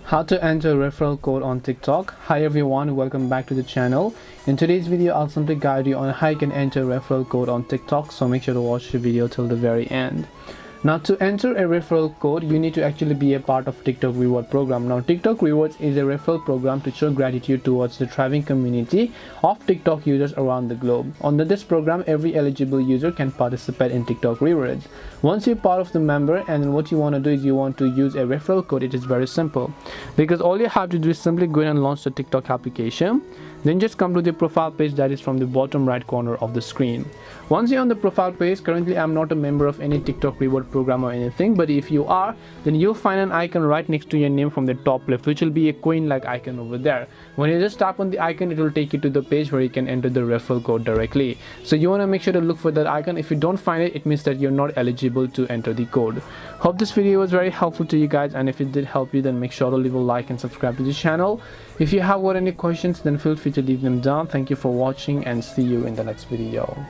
How to enter referral code on TikTok. Hi everyone, welcome back to the channel. In today's video, I'll simply guide you on how you can enter referral code on TikTok, so make sure to watch the video till the very end. Now, to enter a referral code, you need to actually be a part of TikTok reward program. Now, TikTok rewards is a referral program to show gratitude towards the thriving community of TikTok users around the globe. Under this program, every eligible user can participate in TikTok rewards. Once you're part of the member, and what you want to do is you want to use a referral code. It is very simple, because all you have to do is simply go and launch the TikTok application. Then just come to the profile page that is from the bottom right corner of the screen. Once you're on the profile page, currently I'm not a member of any TikTok reward program or anything, but if you are, then you'll find an icon right next to your name from the top left, which will be a coin like icon over there. When you just tap on the icon, it will take you to the page where you can enter the referral code directly. So you want to make sure to look for that icon. If you don't find it, it means that you're not eligible to enter the code. Hope this video was very helpful to you guys, and if it did help you, then make sure to leave a like and subscribe to the channel. If you have got any questions, then feel free to leave them down. Thank you for watching, and see you in the next video.